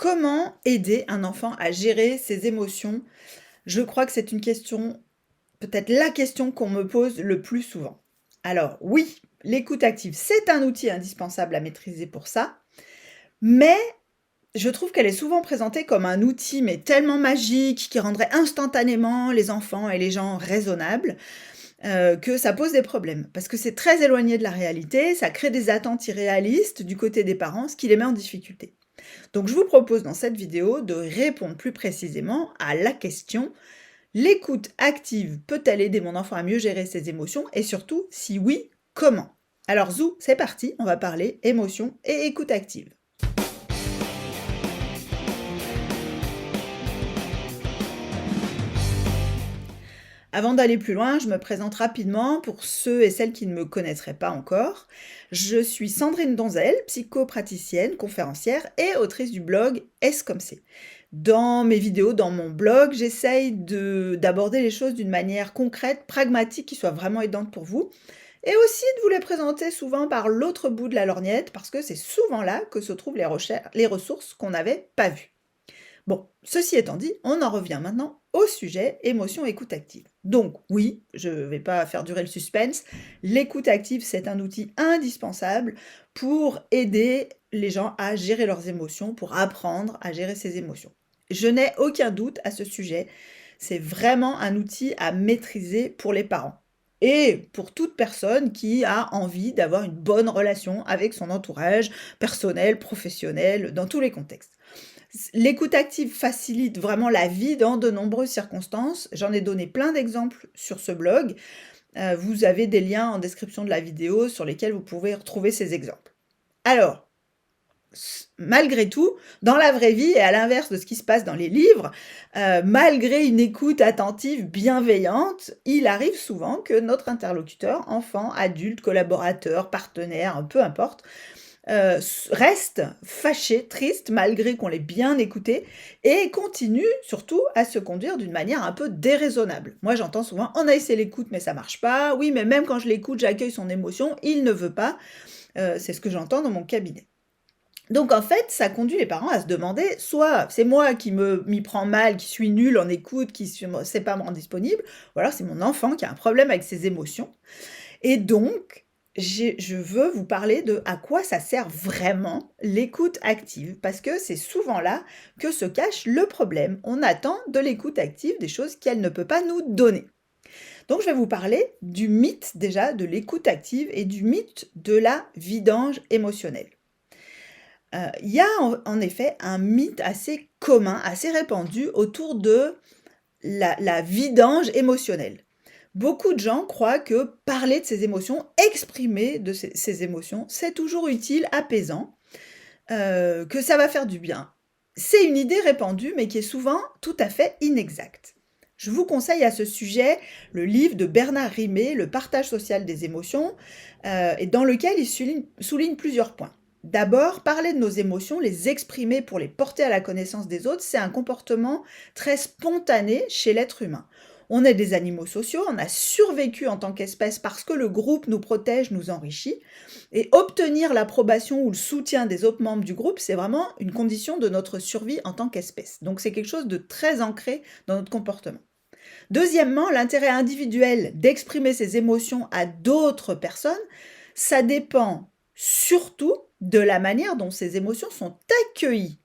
Comment aider un enfant à gérer ses émotions? Je crois que c'est une question, peut-être la question qu'on me pose le plus souvent. Alors oui, l'écoute active, c'est un outil indispensable à maîtriser pour ça, mais je trouve qu'elle est souvent présentée comme un outil, mais tellement magique, qui rendrait instantanément les enfants et les gens raisonnables, que ça pose des problèmes. Parce que c'est très éloigné de la réalité, ça crée des attentes irréalistes du côté des parents, ce qui les met en difficulté. Donc je vous propose dans cette vidéo de répondre plus précisément à la question: l'écoute active peut-elle aider mon enfant à mieux gérer ses émotions et surtout, si oui, comment? Alors zou, c'est parti, on va parler émotion et écoute active. Avant d'aller plus loin, je me présente rapidement pour ceux et celles qui ne me connaîtraient pas encore. Je suis Sandrine Donzel, psychopraticienne, conférencière et autrice du blog Est-ce comme c'est. Dans mes vidéos, dans mon blog, j'essaye d'aborder les choses d'une manière concrète, pragmatique, qui soit vraiment aidante pour vous, et aussi de vous les présenter souvent par l'autre bout de la lorgnette, parce que c'est souvent là que se trouvent les ressources qu'on n'avait pas vues. Bon, ceci étant dit, on en revient maintenant au sujet émotion écoute active. Donc oui, je ne vais pas faire durer le suspense, l'écoute active, c'est un outil indispensable pour aider les gens à gérer leurs émotions, pour apprendre à gérer ses émotions. Je n'ai aucun doute à ce sujet, c'est vraiment un outil à maîtriser pour les parents et pour toute personne qui a envie d'avoir une bonne relation avec son entourage personnel, professionnel, dans tous les contextes. L'écoute active facilite vraiment la vie dans de nombreuses circonstances. J'en ai donné plein d'exemples sur ce blog. Vous avez des liens en description de la vidéo sur lesquels vous pouvez retrouver ces exemples. Alors, malgré tout, dans la vraie vie et à l'inverse de ce qui se passe dans les livres, malgré une écoute attentive bienveillante, il arrive souvent que notre interlocuteur, enfant, adulte, collaborateur, partenaire, peu importe, reste fâché, triste, malgré qu'on l'ait bien écouté, et continue surtout à se conduire d'une manière un peu déraisonnable. Moi, j'entends souvent: «On a essayé l'écoute, mais ça marche pas. Oui, mais même quand je l'écoute, j'accueille son émotion, il ne veut pas». C'est ce que j'entends dans mon cabinet. Donc en fait, ça conduit les parents à se demander: soit c'est moi qui m'y prends mal, qui suis nulle en écoute, qui sais pas me rendre disponible, ou alors c'est mon enfant qui a un problème avec ses émotions. Et donc, je veux vous parler de à quoi ça sert vraiment l'écoute active, parce que c'est souvent là que se cache le problème. On attend de l'écoute active des choses qu'elle ne peut pas nous donner. Donc je vais vous parler du mythe déjà de l'écoute active et du mythe de la vidange émotionnelle. Il y a en effet un mythe assez commun, assez répandu autour de la vidange émotionnelle. Beaucoup de gens croient que parler de ses émotions, exprimer de ses émotions, c'est toujours utile, apaisant, que ça va faire du bien. C'est une idée répandue, mais qui est souvent tout à fait inexacte. Je vous conseille à ce sujet le livre de Bernard Rimet, Le partage social des émotions, et dans lequel il souligne plusieurs points. D'abord, parler de nos émotions, les exprimer pour les porter à la connaissance des autres, c'est un comportement très spontané chez l'être humain. On est des animaux sociaux, on a survécu en tant qu'espèce parce que le groupe nous protège, nous enrichit. Et obtenir l'approbation ou le soutien des autres membres du groupe, c'est vraiment une condition de notre survie en tant qu'espèce. Donc c'est quelque chose de très ancré dans notre comportement. Deuxièmement, l'intérêt individuel d'exprimer ses émotions à d'autres personnes, ça dépend surtout de la manière dont ces émotions sont accueillies.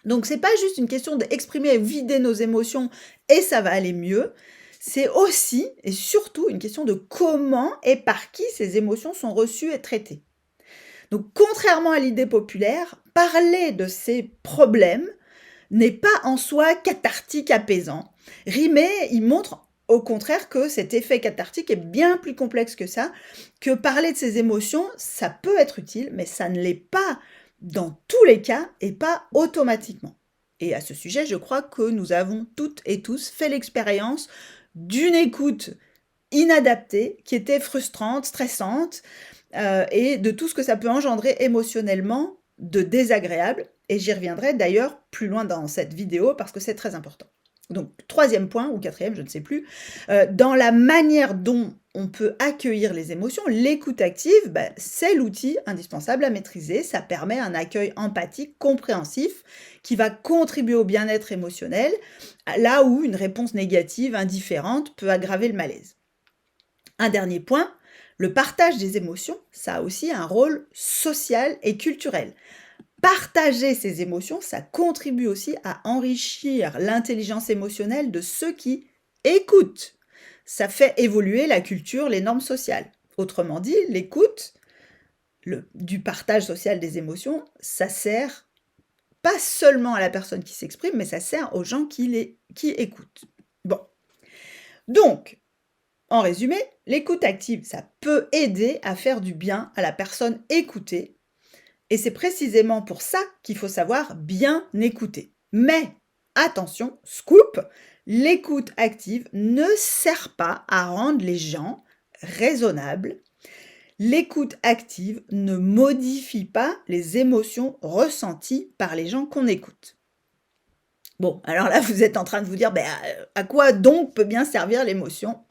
Donc c'est pas juste une question d'exprimer et vider nos émotions et ça va aller mieux, c'est aussi et surtout une question de comment et par qui ces émotions sont reçues et traitées. Donc contrairement à l'idée populaire, parler de ces problèmes n'est pas en soi cathartique, apaisant. Rimet, il montre au contraire que cet effet cathartique est bien plus complexe que ça, que parler de ses émotions, ça peut être utile, mais ça ne l'est pas dans tous les cas et pas automatiquement. Et à ce sujet, je crois que nous avons toutes et tous fait l'expérience d'une écoute inadaptée, qui était frustrante, stressante, et de tout ce que ça peut engendrer émotionnellement de désagréable. Et j'y reviendrai d'ailleurs plus loin dans cette vidéo parce que c'est très important. Donc, troisième point, ou quatrième, je ne sais plus, dans la manière dont on peut accueillir les émotions, l'écoute active, c'est l'outil indispensable à maîtriser. Ça permet un accueil empathique, compréhensif, qui va contribuer au bien-être émotionnel, là où une réponse négative, indifférente, peut aggraver le malaise. Un dernier point, le partage des émotions, ça a aussi un rôle social et culturel. Partager ses émotions, ça contribue aussi à enrichir l'intelligence émotionnelle de ceux qui écoutent. Ça fait évoluer la culture, les normes sociales. Autrement dit, l'écoute du partage social des émotions, ça sert pas seulement à la personne qui s'exprime, mais ça sert aux gens qui écoutent. Bon. Donc, en résumé, l'écoute active, ça peut aider à faire du bien à la personne écoutée. Et c'est précisément pour ça qu'il faut savoir bien écouter. Mais attention, scoop, l'écoute active ne sert pas à rendre les gens raisonnables. L'écoute active ne modifie pas les émotions ressenties par les gens qu'on écoute. Bon, alors là, vous êtes en train de vous dire, à quoi donc peut bien servir l'émotion ?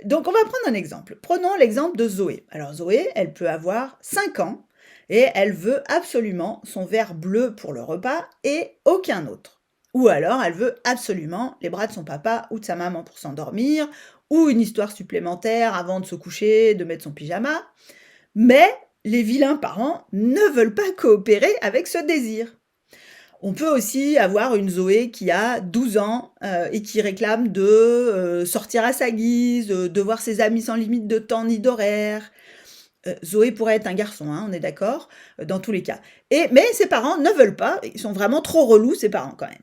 Donc, on va prendre un exemple. Prenons l'exemple de Zoé. Alors, Zoé, elle peut avoir 5 ans et elle veut absolument son verre bleu pour le repas et aucun autre. Ou alors, elle veut absolument les bras de son papa ou de sa maman pour s'endormir, ou une histoire supplémentaire avant de se coucher, de mettre son pyjama. Mais les vilains parents ne veulent pas coopérer avec ce désir. On peut aussi avoir une Zoé qui a 12 ans et qui réclame de sortir à sa guise, de voir ses amis sans limite de temps ni d'horaire. Zoé pourrait être un garçon, hein, on est d'accord, dans tous les cas. Mais ses parents ne veulent pas, ils sont vraiment trop relous, ses parents, quand même.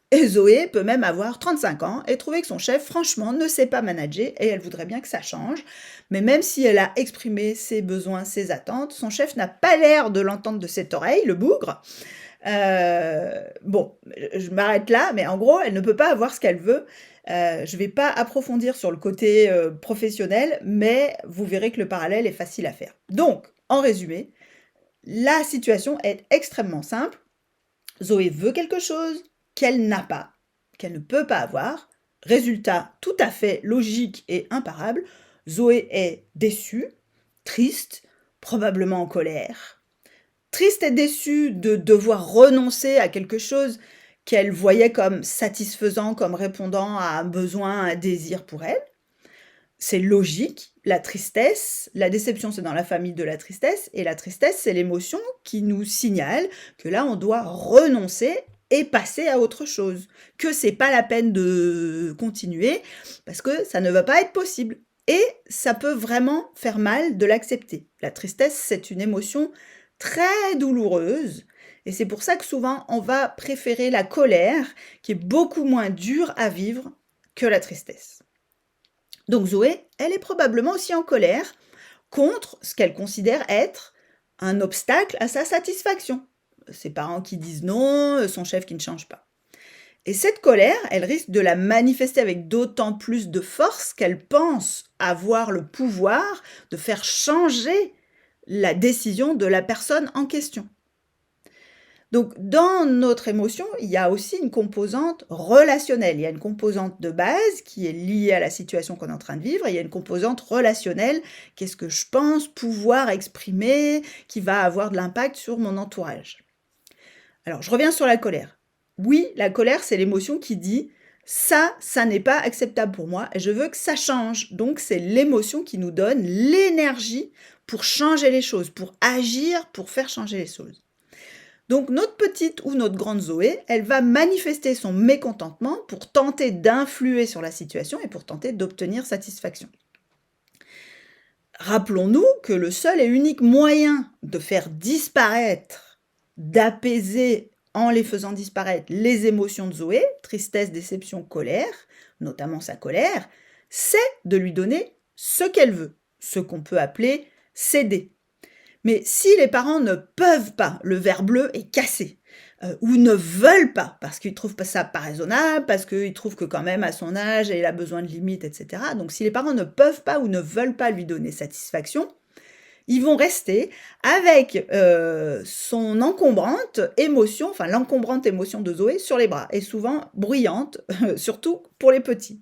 Et Zoé peut même avoir 35 ans et trouver que son chef, franchement, ne sait pas manager et elle voudrait bien que ça change. Mais même si elle a exprimé ses besoins, ses attentes, son chef n'a pas l'air de l'entendre de cette oreille, le bougre. Bon, je m'arrête là, mais en gros, elle ne peut pas avoir ce qu'elle veut. Je ne vais pas approfondir sur le côté professionnel, mais vous verrez que le parallèle est facile à faire. Donc, en résumé, la situation est extrêmement simple. Zoé veut quelque chose qu'elle n'a pas, qu'elle ne peut pas avoir. Résultat tout à fait logique et imparable. Zoé est déçue, triste, probablement en colère. Triste et déçue de devoir renoncer à quelque chose qu'elle voyait comme satisfaisant, comme répondant à un besoin, un désir pour elle. C'est logique, la tristesse, la déception c'est dans la famille de la tristesse, et la tristesse c'est l'émotion qui nous signale que là on doit renoncer et passer à autre chose, que c'est pas la peine de continuer parce que ça ne va pas être possible. Et ça peut vraiment faire mal de l'accepter. La tristesse c'est une émotion très douloureuse, et c'est pour ça que souvent on va préférer la colère, qui est beaucoup moins dure à vivre que la tristesse. Donc Zoé, elle est probablement aussi en colère contre ce qu'elle considère être un obstacle à sa satisfaction. Ses parents qui disent non, son chef qui ne change pas. Et cette colère, elle risque de la manifester avec d'autant plus de force qu'elle pense avoir le pouvoir de faire changer la décision de la personne en question. Donc, dans notre émotion, il y a aussi une composante relationnelle. Il y a une composante de base qui est liée à la situation qu'on est en train de vivre. Et il y a une composante relationnelle, qu'est-ce que je pense pouvoir exprimer, qui va avoir de l'impact sur mon entourage. Alors, je reviens sur la colère. Oui, la colère, c'est l'émotion qui dit « ça n'est pas acceptable pour moi et je veux que ça change ». Donc, c'est l'émotion qui nous donne l'énergie pour changer les choses, pour agir, pour faire changer les choses. Donc notre petite ou notre grande Zoé, elle va manifester son mécontentement pour tenter d'influer sur la situation et pour tenter d'obtenir satisfaction. Rappelons-nous que le seul et unique moyen de faire disparaître, d'apaiser en les faisant disparaître les émotions de Zoé, tristesse, déception, colère, notamment sa colère, c'est de lui donner ce qu'elle veut, ce qu'on peut appeler céder. Mais si les parents ne peuvent pas, le verre bleu est cassé, ou ne veulent pas, parce qu'ils trouvent ça pas raisonnable, parce qu'ils trouvent que quand même à son âge, elle a besoin de limites, etc. Donc si les parents ne peuvent pas ou ne veulent pas lui donner satisfaction, Ils vont rester avec son encombrante émotion, enfin l'encombrante émotion de Zoé sur les bras, et souvent bruyante, surtout pour les petits.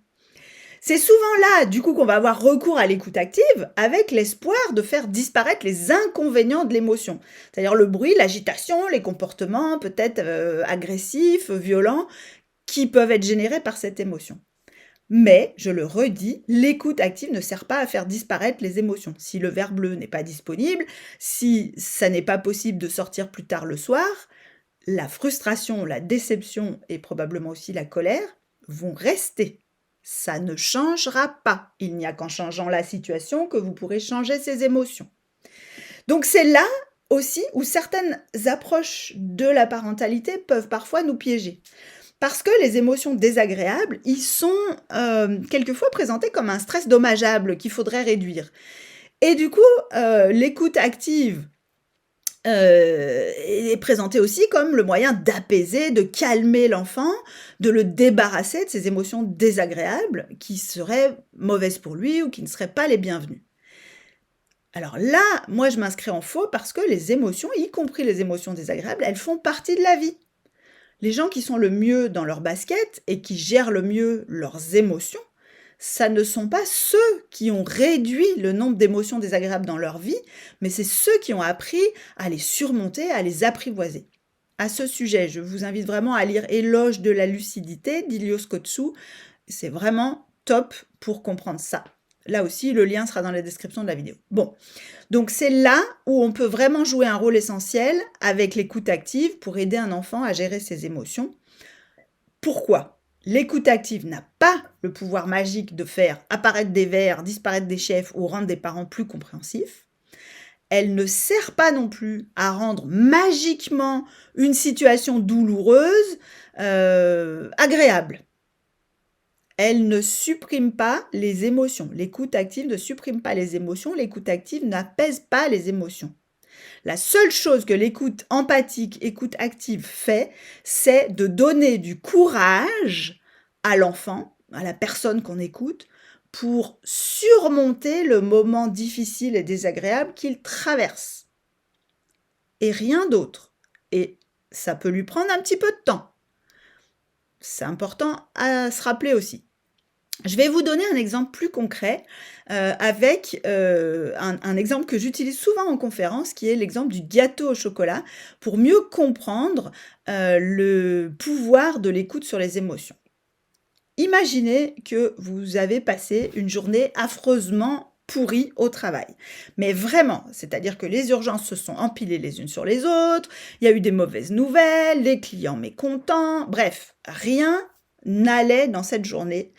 C'est souvent là, du coup, qu'on va avoir recours à l'écoute active avec l'espoir de faire disparaître les inconvénients de l'émotion. C'est-à-dire le bruit, l'agitation, les comportements peut-être agressifs, violents, qui peuvent être générés par cette émotion. Mais, je le redis, l'écoute active ne sert pas à faire disparaître les émotions. Si le vert bleu n'est pas disponible, si ça n'est pas possible de sortir plus tard le soir, la frustration, la déception et probablement aussi la colère vont rester. Ça ne changera pas. Il n'y a qu'en changeant la situation que vous pourrez changer ces émotions. Donc c'est là aussi où certaines approches de la parentalité peuvent parfois nous piéger. Parce que les émotions désagréables, ils sont quelquefois présentés comme un stress dommageable qu'il faudrait réduire. Et du coup, l'écoute active est présentée aussi comme le moyen d'apaiser, de calmer l'enfant, de le débarrasser de ces émotions désagréables qui seraient mauvaises pour lui ou qui ne seraient pas les bienvenues. Alors là, moi je m'inscris en faux parce que les émotions, y compris les émotions désagréables, elles font partie de la vie. Les gens qui sont le mieux dans leur basket et qui gèrent le mieux leurs émotions, ça ne sont pas ceux qui ont réduit le nombre d'émotions désagréables dans leur vie, mais c'est ceux qui ont appris à les surmonter, à les apprivoiser. À ce sujet, je vous invite vraiment à lire Éloge de la lucidité d'Ilios Kotsou. C'est vraiment top pour comprendre ça. Là aussi, le lien sera dans la description de la vidéo. Bon, donc c'est là où on peut vraiment jouer un rôle essentiel avec l'écoute active pour aider un enfant à gérer ses émotions. Pourquoi ? L'écoute active n'a pas le pouvoir magique de faire apparaître des vers, disparaître des chefs ou rendre des parents plus compréhensifs. Elle ne sert pas non plus à rendre magiquement une situation douloureuse agréable. Elle ne supprime pas les émotions. L'écoute active ne supprime pas les émotions. L'écoute active n'apaise pas les émotions. La seule chose que l'écoute empathique, écoute active fait, c'est de donner du courage à l'enfant, à la personne qu'on écoute, pour surmonter le moment difficile et désagréable qu'il traverse. Et rien d'autre. Et ça peut lui prendre un petit peu de temps. C'est important à se rappeler aussi. Je vais vous donner un exemple plus concret avec un exemple que j'utilise souvent en conférence, qui est l'exemple du gâteau au chocolat, pour mieux comprendre le pouvoir de l'écoute sur les émotions. Imaginez que vous avez passé une journée affreusement pourrie au travail. Mais vraiment, c'est-à-dire que les urgences se sont empilées les unes sur les autres, il y a eu des mauvaises nouvelles, les clients mécontents, bref, rien n'allait dans cette journée.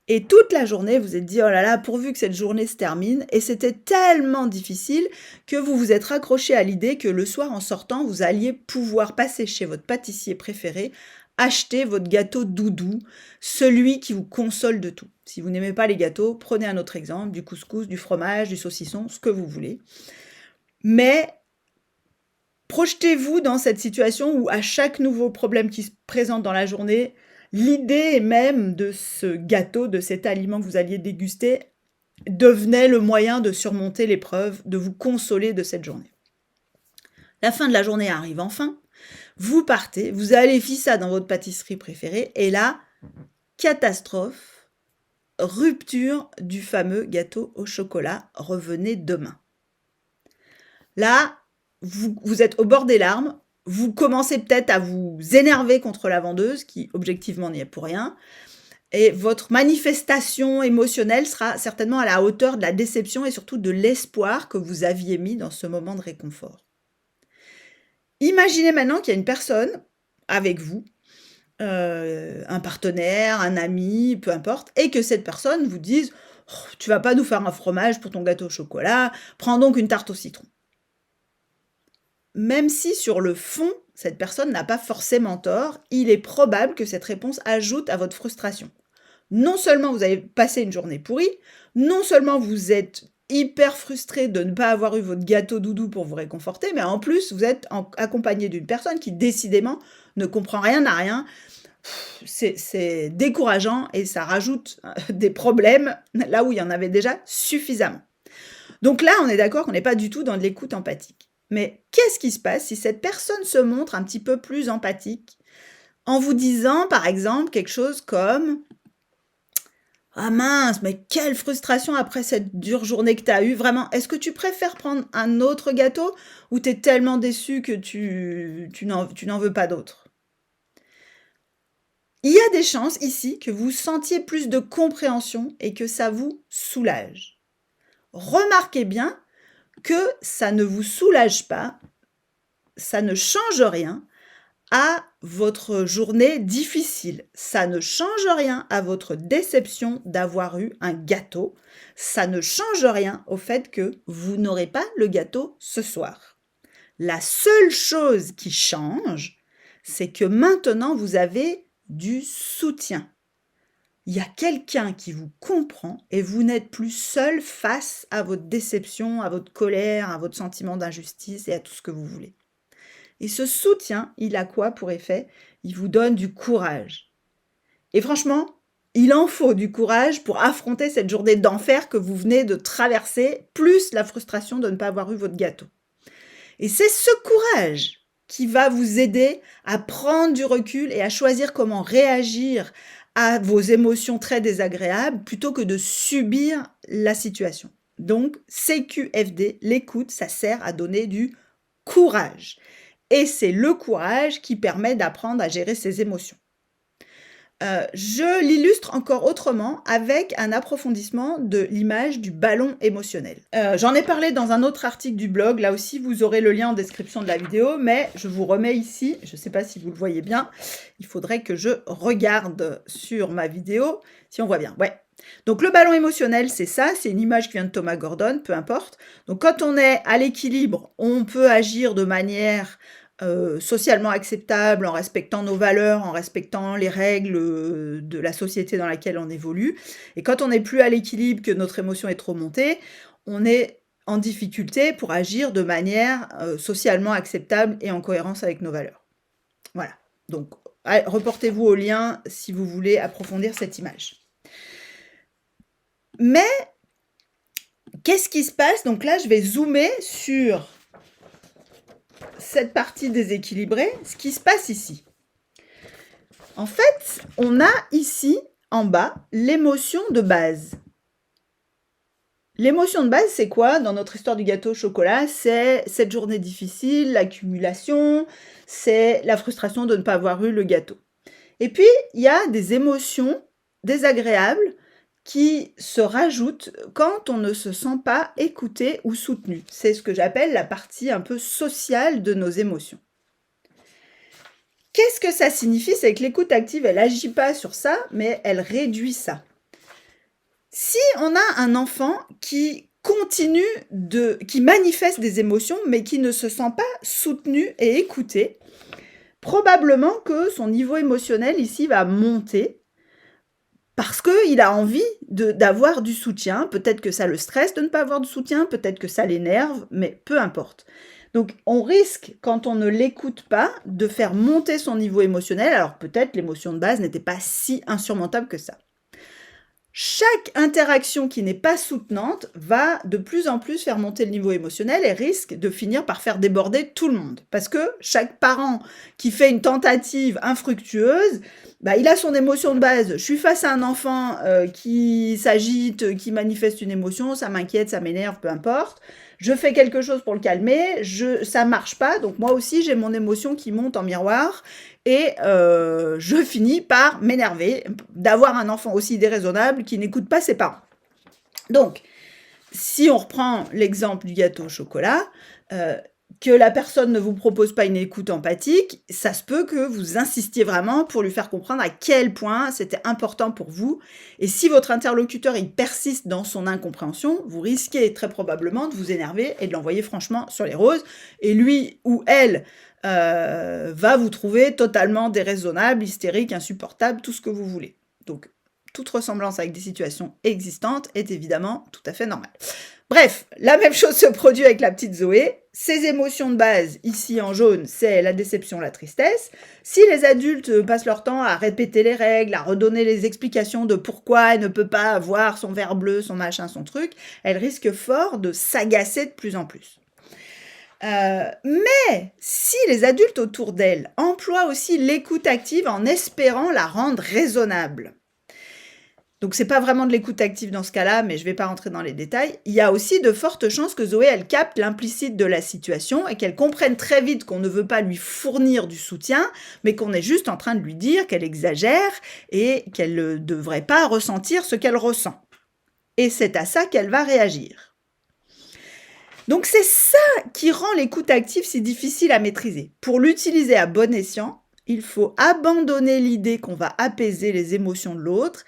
Et toute la journée, vous êtes dit, oh là là, pourvu que cette journée se termine. Et c'était tellement difficile que vous vous êtes raccroché à l'idée que le soir, en sortant, vous alliez pouvoir passer chez votre pâtissier préféré, acheter votre gâteau doudou, celui qui vous console de tout. Si vous n'aimez pas les gâteaux, prenez un autre exemple, du couscous, du fromage, du saucisson, ce que vous voulez. Mais projetez-vous dans cette situation où à chaque nouveau problème qui se présente dans la journée, l'idée même de ce gâteau, de cet aliment que vous alliez déguster, devenait le moyen de surmonter l'épreuve, de vous consoler de cette journée. La fin de la journée arrive enfin, vous partez, vous allez faire ça dans votre pâtisserie préférée, et là, catastrophe, rupture du fameux gâteau au chocolat, revenez demain. Là, vous êtes au bord des larmes, vous commencez peut-être à vous énerver contre la vendeuse, qui objectivement n'y est pour rien, et votre manifestation émotionnelle sera certainement à la hauteur de la déception et surtout de l'espoir que vous aviez mis dans ce moment de réconfort. Imaginez maintenant qu'il y a une personne avec vous, un partenaire, un ami, peu importe, et que cette personne vous dise « Oh, tu vas pas nous faire un fromage pour ton gâteau au chocolat, prends donc une tarte au citron ». Même si sur le fond, cette personne n'a pas forcément tort, il est probable que cette réponse ajoute à votre frustration. Non seulement vous avez passé une journée pourrie, non seulement vous êtes hyper frustré de ne pas avoir eu votre gâteau doudou pour vous réconforter, mais en plus, vous êtes accompagné d'une personne qui, décidément, ne comprend rien à rien. C'est décourageant et ça rajoute des problèmes là où il y en avait déjà suffisamment. Donc là, on est d'accord qu'on n'est pas du tout dans de l'écoute empathique. Mais qu'est-ce qui se passe si cette personne se montre un petit peu plus empathique en vous disant, par exemple, quelque chose comme « Ah mince, mais quelle frustration après cette dure journée que tu as eue. Vraiment, est-ce que tu préfères prendre un autre gâteau ou tu es tellement déçu que tu n'en veux pas d'autre ?» Il y a des chances ici que vous sentiez plus de compréhension et que ça vous soulage. Remarquez bien que ça ne vous soulage pas, ça ne change rien à votre journée difficile. Ça ne change rien à votre déception d'avoir eu un gâteau. Ça ne change rien au fait que vous n'aurez pas le gâteau ce soir. La seule chose qui change, c'est que maintenant vous avez du soutien. Il y a quelqu'un qui vous comprend et vous n'êtes plus seul face à votre déception, à votre colère, à votre sentiment d'injustice et à tout ce que vous voulez. Et ce soutien, il a quoi pour effet? Il vous donne du courage. Et franchement, il en faut du courage pour affronter cette journée d'enfer que vous venez de traverser, plus la frustration de ne pas avoir eu votre gâteau. Et c'est ce courage qui va vous aider à prendre du recul et à choisir comment réagir à vos émotions très désagréables plutôt que de subir la situation. Donc, CQFD, l'écoute, ça sert à donner du courage. Et c'est le courage qui permet d'apprendre à gérer ses émotions. Je l'illustre encore autrement avec un approfondissement de l'image du ballon émotionnel. J'en ai parlé dans un autre article du blog, là aussi vous aurez le lien en description de la vidéo, mais je vous remets ici, je ne sais pas si vous le voyez bien, il faudrait que je regarde sur ma vidéo si on voit bien. Ouais. Donc le ballon émotionnel, c'est ça, c'est une image qui vient de Thomas Gordon, peu importe. Donc quand on est à l'équilibre, on peut agir de manière socialement acceptable, en respectant nos valeurs, en respectant les règles de la société dans laquelle on évolue. Et quand on n'est plus à l'équilibre, que notre émotion est trop montée, on est en difficulté pour agir de manière socialement acceptable et en cohérence avec nos valeurs. Voilà. Donc, reportez-vous au lien si vous voulez approfondir cette image. Mais, qu'est-ce qui se passe? Donc là, je vais zoomer sur cette partie déséquilibrée, ce qui se passe ici. En fait, on a ici, en bas, l'émotion de base. L'émotion de base, c'est quoi dans notre histoire du gâteau au chocolat? C'est cette journée difficile, l'accumulation, c'est la frustration de ne pas avoir eu le gâteau. Et puis, il y a des émotions désagréables qui se rajoutent quand on ne se sent pas écouté ou soutenu. C'est ce que j'appelle la partie un peu sociale de nos émotions. Qu'est-ce que ça signifie? C'est que l'écoute active, elle n'agit pas sur ça, mais elle réduit ça. Si on a un enfant qui qui manifeste des émotions, mais qui ne se sent pas soutenu et écouté, probablement que son niveau émotionnel ici va monter parce qu'il a envie d'avoir du soutien. Peut-être que ça le stresse de ne pas avoir de soutien, peut-être que ça l'énerve, mais peu importe. Donc, on risque, quand on ne l'écoute pas, de faire monter son niveau émotionnel, alors peut-être l'émotion de base n'était pas si insurmontable que ça. Chaque interaction qui n'est pas soutenante va de plus en plus faire monter le niveau émotionnel et risque de finir par faire déborder tout le monde. Parce que chaque parent qui fait une tentative infructueuse, il a son émotion de base. Je suis face à un enfant qui s'agite, qui manifeste une émotion, ça m'inquiète, ça m'énerve, peu importe. Je fais quelque chose pour le calmer, ça marche pas, donc moi aussi j'ai mon émotion qui monte en miroir et je finis par m'énerver d'avoir un enfant aussi déraisonnable qui n'écoute pas ses parents. Donc, si on reprend l'exemple du gâteau au chocolat, que la personne ne vous propose pas une écoute empathique, ça se peut que vous insistiez vraiment pour lui faire comprendre à quel point c'était important pour vous. Et si votre interlocuteur il persiste dans son incompréhension, vous risquez très probablement de vous énerver et de l'envoyer franchement sur les roses. Et lui ou elle va vous trouver totalement déraisonnable, hystérique, insupportable, tout ce que vous voulez. Donc, toute ressemblance avec des situations existantes est évidemment tout à fait normale. Bref, la même chose se produit avec la petite Zoé. ses émotions de base, ici en jaune, c'est la déception, la tristesse. Si les adultes passent leur temps à répéter les règles, à redonner les explications de pourquoi elle ne peut pas avoir son vert bleu, son machin, son truc, elle risque fort de s'agacer de plus en plus. Mais si les adultes autour d'elle emploient aussi l'écoute active en espérant la rendre raisonnable, donc c'est pas vraiment de l'écoute active dans ce cas-là, mais je vais pas rentrer dans les détails, il y a aussi de fortes chances que Zoé, elle capte l'implicite de la situation et qu'elle comprenne très vite qu'on ne veut pas lui fournir du soutien, mais qu'on est juste en train de lui dire qu'elle exagère et qu'elle ne devrait pas ressentir ce qu'elle ressent. Et c'est à ça qu'elle va réagir. Donc c'est ça qui rend l'écoute active si difficile à maîtriser. Pour l'utiliser à bon escient, il faut abandonner l'idée qu'on va apaiser les émotions de l'autre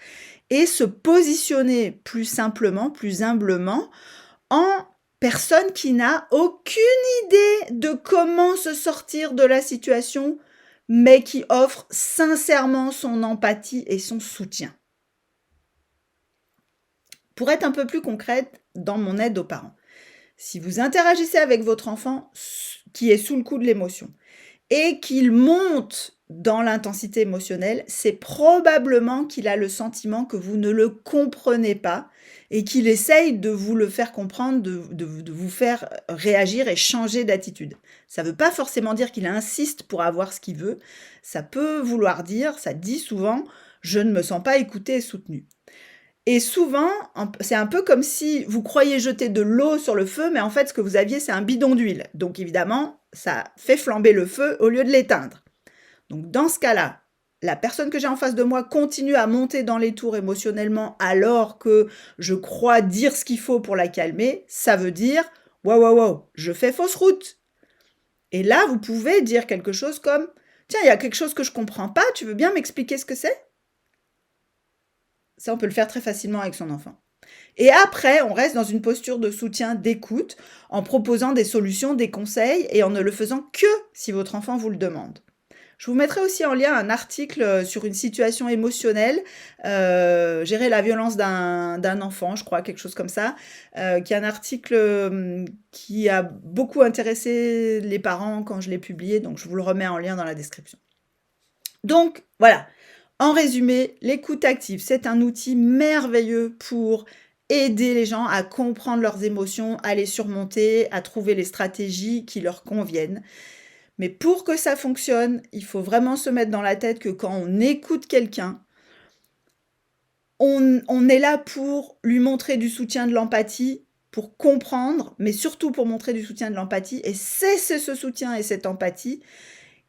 et se positionner plus simplement, plus humblement, en personne qui n'a aucune idée de comment se sortir de la situation, mais qui offre sincèrement son empathie et son soutien. Pour être un peu plus concrète dans mon aide aux parents, si vous interagissez avec votre enfant qui est sous le coup de l'émotion et qu'il monte dans l'intensité émotionnelle, c'est probablement qu'il a le sentiment que vous ne le comprenez pas et qu'il essaye de vous le faire comprendre, de vous faire réagir et changer d'attitude. Ça ne veut pas forcément dire qu'il insiste pour avoir ce qu'il veut. Ça peut vouloir dire, ça dit souvent, je ne me sens pas écouté et soutenu. Et souvent, c'est un peu comme si vous croyez jeter de l'eau sur le feu, mais en fait, ce que vous aviez, c'est un bidon d'huile. Donc évidemment, ça fait flamber le feu au lieu de l'éteindre. Donc dans ce cas-là, la personne que j'ai en face de moi continue à monter dans les tours émotionnellement alors que je crois dire ce qu'il faut pour la calmer. Ça veut dire « Wow, je fais fausse route ». Et là, vous pouvez dire quelque chose comme « Tiens, il y a quelque chose que je ne comprends pas, tu veux bien m'expliquer ce que c'est ?» Ça, on peut le faire très facilement avec son enfant. Et après, on reste dans une posture de soutien, d'écoute, en proposant des solutions, des conseils, et en ne le faisant que si votre enfant vous le demande. Je vous mettrai aussi en lien un article sur une situation émotionnelle, gérer la violence d'un enfant, je crois, quelque chose comme ça, qui est un article qui a beaucoup intéressé les parents quand je l'ai publié, donc je vous le remets en lien dans la description. Donc, voilà. En résumé, l'écoute active, c'est un outil merveilleux pour aider les gens à comprendre leurs émotions, à les surmonter, à trouver les stratégies qui leur conviennent. Mais pour que ça fonctionne, il faut vraiment se mettre dans la tête que quand on écoute quelqu'un, on est là pour lui montrer du soutien, de l'empathie, pour comprendre, mais surtout pour montrer du soutien, de l'empathie. Et c'est ce soutien et cette empathie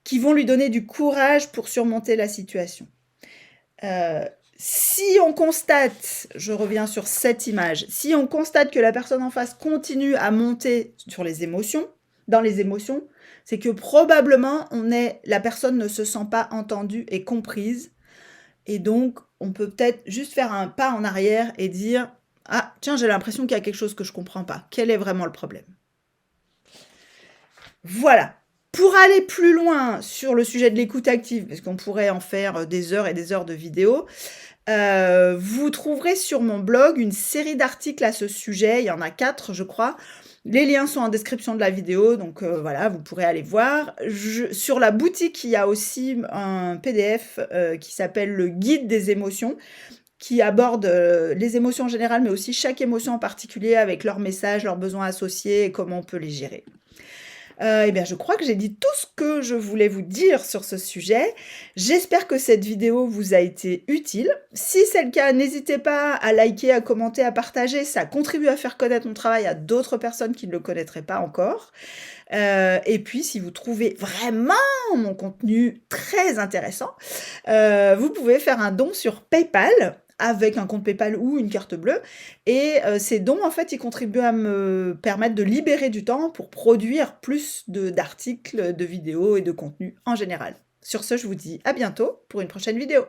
qui vont lui donner du courage pour surmonter la situation. Si on constate, je reviens sur cette image, si on constate que la personne en face continue à monter dans les émotions, c'est que probablement la personne ne se sent pas entendue et comprise. Et donc, on peut peut-être juste faire un pas en arrière et dire « Ah, tiens, j'ai l'impression qu'il y a quelque chose que je ne comprends pas. Quel est vraiment le problème ?» Voilà. Pour aller plus loin sur le sujet de l'écoute active, parce qu'on pourrait en faire des heures et des heures de vidéos, vous trouverez sur mon blog une série d'articles à ce sujet. Il y en a 4, je crois. Les liens sont en description de la vidéo, donc voilà, vous pourrez aller voir. Sur la boutique, il y a aussi un PDF qui s'appelle « Le guide des émotions », qui aborde les émotions en général, mais aussi chaque émotion en particulier avec leurs messages, leurs besoins associés et comment on peut les gérer. Eh bien, je crois que j'ai dit tout ce que je voulais vous dire sur ce sujet. J'espère que cette vidéo vous a été utile. Si c'est le cas, n'hésitez pas à liker, à commenter, à partager. Ça contribue à faire connaître mon travail à d'autres personnes qui ne le connaîtraient pas encore. Et puis, si vous trouvez vraiment mon contenu très intéressant, vous pouvez faire un don sur PayPal, avec un compte PayPal ou une carte bleue. Et ces dons, en fait, ils contribuent à me permettre de libérer du temps pour produire plus d'articles, de vidéos et de contenus en général. Sur ce, je vous dis à bientôt pour une prochaine vidéo.